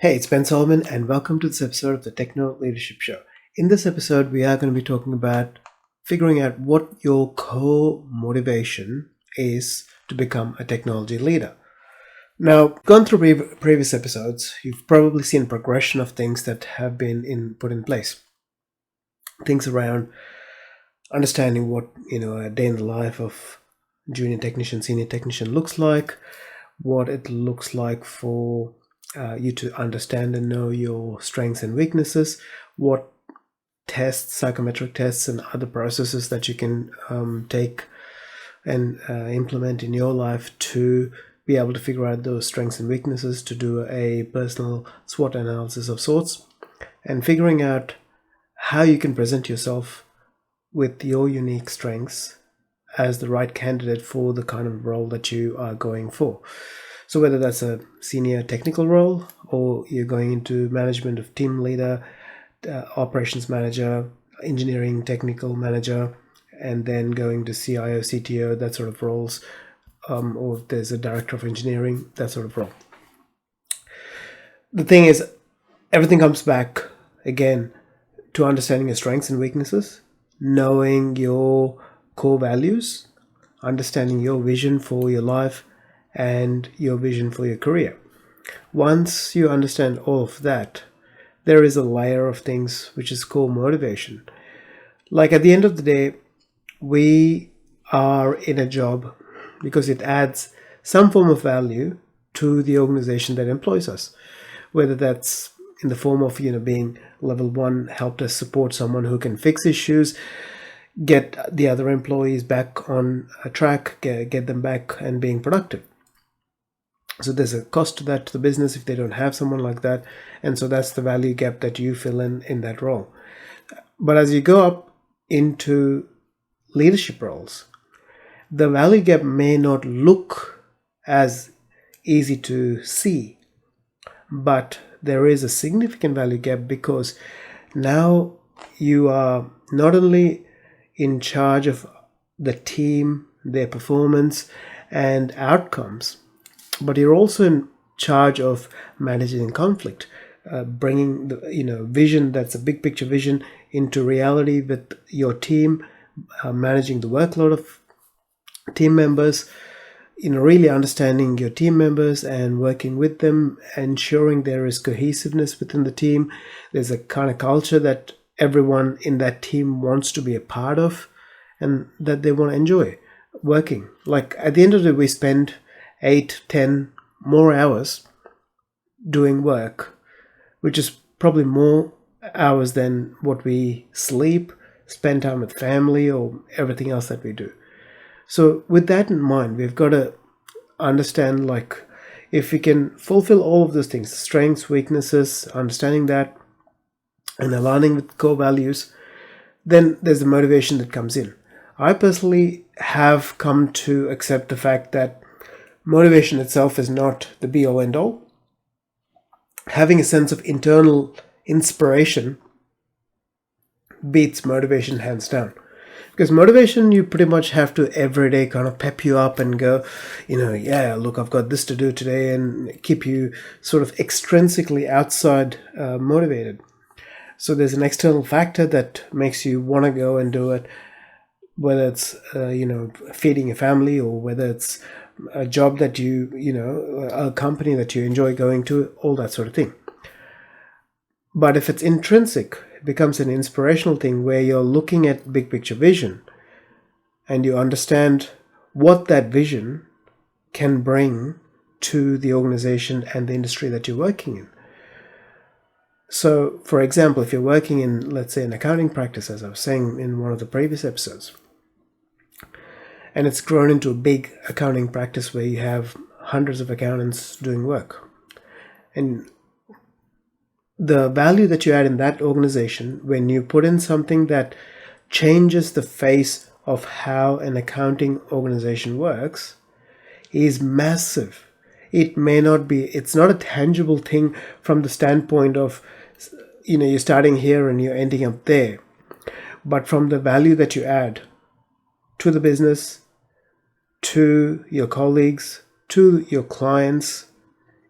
Hey, it's Ben Solomon, and welcome to this episode of the Techno Leadership Show. In this episode, we are going to be talking about figuring out what your core motivation is to become a technology leader. Now, gone through previous episodes, you've probably seen a progression of things that have been put in place. Things around understanding what a day in the life of junior technician, senior technician looks like, what it looks like for you to understand and know your strengths and weaknesses, what tests, psychometric tests, and other processes that you can take and implement in your life to be able to figure out those strengths and weaknesses, to do a personal SWOT analysis of sorts, and figuring out how you can present yourself with your unique strengths as the right candidate for the kind of role that you are going for. So whether that's a senior technical role or you're going into management of team leader, operations manager, engineering technical manager, and then going to CIO, CTO, that sort of roles, or there's a director of engineering, that sort of role. The thing is, everything comes back again to understanding your strengths and weaknesses, knowing your core values, understanding your vision for your life, and your vision for your career. Once you understand all of that, there is a layer of things which is core motivation. Like at the end of the day, we are in a job because it adds some form of value to the organization that employs us, whether that's in the form of being level 1 help desk support, someone who can fix issues, get the other employees back on a track, get them back and being productive. So there's a cost to that to the business if they don't have someone like that. And so that's the value gap that you fill in that role. But as you go up into leadership roles, the value gap may not look as easy to see, but there is a significant value gap because now you are not only in charge of the team, their performance and outcomes, but you're also in charge of managing conflict, bringing the vision that's a big picture vision into reality with your team, managing the workload of team members, really understanding your team members and working with them, ensuring there is cohesiveness within the team. There's a kind of culture that everyone in that team wants to be a part of and that they want to enjoy working. Like at the end of the day, we spend 8, 10 more hours doing work, which is probably more hours than what we sleep, spend time with family, or everything else that we do. So with that in mind, we've got to understand, like, if we can fulfill all of those things, strengths, weaknesses, understanding that and aligning with core values, then there's the motivation that comes in. I personally have come to accept the fact that motivation itself is not the be-all end-all. Having a sense of internal inspiration beats motivation hands down. Because motivation, you pretty much have to every day kind of pep you up and go, yeah, look, I've got this to do today, and keep you sort of extrinsically outside motivated. So there's an external factor that makes you want to go and do it, whether it's, feeding a family, or whether it's a job that a company that you enjoy going to, all that sort of thing. But if it's intrinsic, it becomes an inspirational thing where you're looking at big picture vision and you understand what that vision can bring to the organization and the industry that you're working in. So, for example, if you're working in, let's say, an accounting practice, as I was saying in one of the previous episodes, and it's grown into a big accounting practice where you have hundreds of accountants doing work. And the value that you add in that organization, when you put in something that changes the face of how an accounting organization works, is massive. It may not be, it's not a tangible thing from the standpoint of, you're starting here and you're ending up there. But from the value that you add to the business, to your colleagues, to your clients,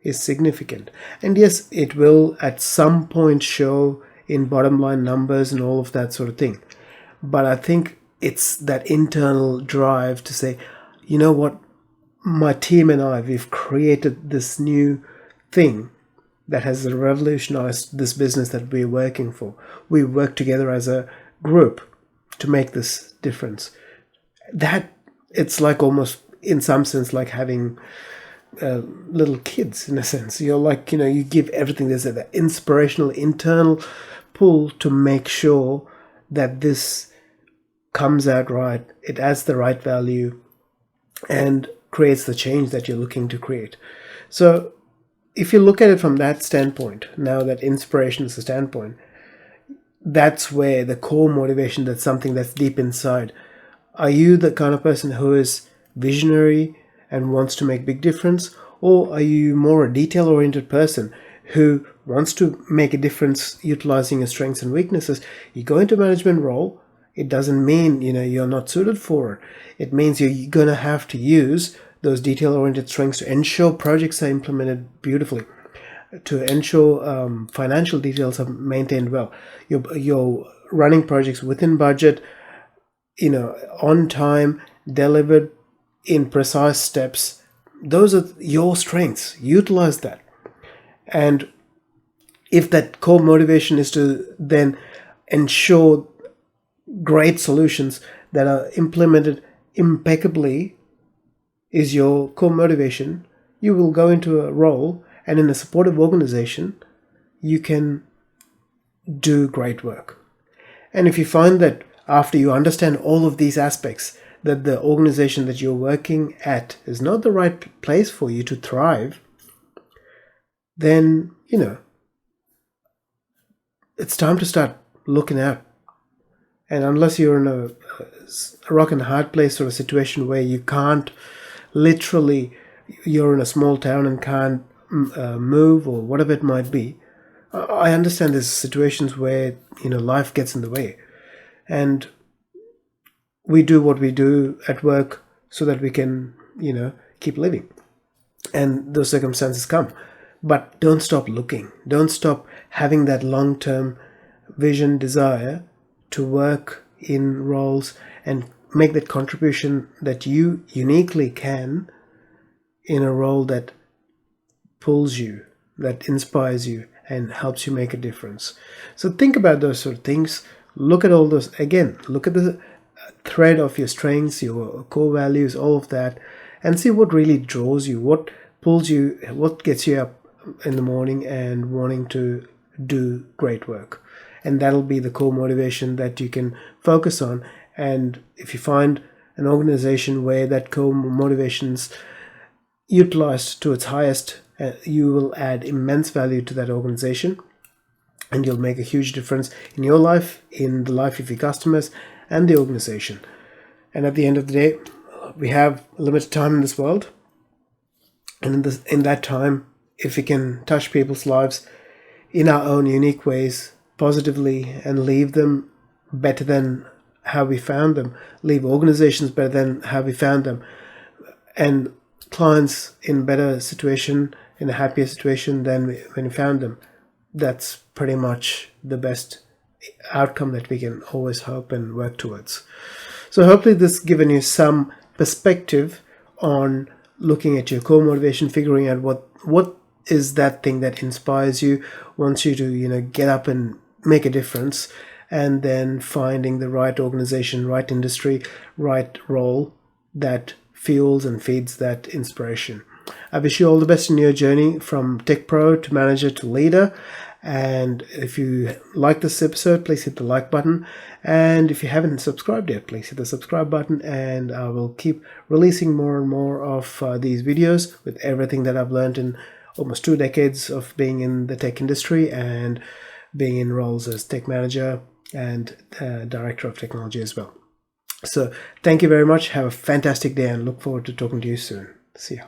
is significant. And yes, it will at some point show in bottom line numbers and all of that sort of thing. But I think it's that internal drive to say, you know what, my team and I, we've created this new thing that has revolutionized this business that we're working for. We work together as a group to make this difference. That it's like almost in some sense like having little kids in a sense. You're like, you give everything. There's an inspirational internal pull to make sure that this comes out right. It adds the right value and creates the change that you're looking to create. So if you look at it from that standpoint, now that inspiration is the standpoint, that's where the core motivation, that's something that's deep inside. Are you the kind of person who is visionary and wants to make big difference? Or are you more a detail-oriented person who wants to make a difference utilizing your strengths and weaknesses? You go into a management role, it doesn't mean you're not suited for it. It means you're going to have to use those detail-oriented strengths to ensure projects are implemented beautifully, to ensure financial details are maintained well. You're running projects within budget, on time, delivered in precise steps. Those are your strengths. Utilize that. And if that core motivation is to then ensure great solutions that are implemented impeccably is your core motivation, you will go into a role, and in a supportive organization, you can do great work. And if you find that after you understand all of these aspects, that the organization that you're working at is not the right place for you to thrive, then, it's time to start looking out. And unless you're in a rock and hard place sort of situation where you can't literally, you're in a small town and can't move or whatever it might be, I understand there's situations where, life gets in the way. And we do what we do at work so that we can, keep living. And those circumstances come. But don't stop looking. Don't stop having that long-term vision, desire to work in roles and make that contribution that you uniquely can in a role that pulls you, that inspires you and helps you make a difference. So think about those sort of things. Look at all those, again, look at the thread of your strengths, your core values, all of that, and see what really draws you, what pulls you, what gets you up in the morning and wanting to do great work. And that'll be the core motivation that you can focus on. And if you find an organization where that core motivation's utilized to its highest, you will add immense value to that organization, and you'll make a huge difference in your life, in the life of your customers and the organization. And at the end of the day, we have limited time in this world, and in that time, if we can touch people's lives in our own unique ways positively and leave them better than how we found them, leave organizations better than how we found them, and clients in better situation, in a happier situation than when we found them, that's pretty much the best outcome that we can always hope and work towards. So hopefully this has given you some perspective on looking at your core motivation, figuring out what is that thing that inspires you, wants you to get up and make a difference, and then finding the right organization, right industry, right role that fuels and feeds that inspiration. I wish you all the best in your journey from tech pro to manager to leader. And if you like this episode, please hit the like button. And if you haven't subscribed yet, please hit the subscribe button. And I will keep releasing more and more of these videos with everything that I've learned in almost 2 decades of being in the tech industry and being in roles as tech manager and director of technology as well. So thank you very much. Have a fantastic day and look forward to talking to you soon. See ya.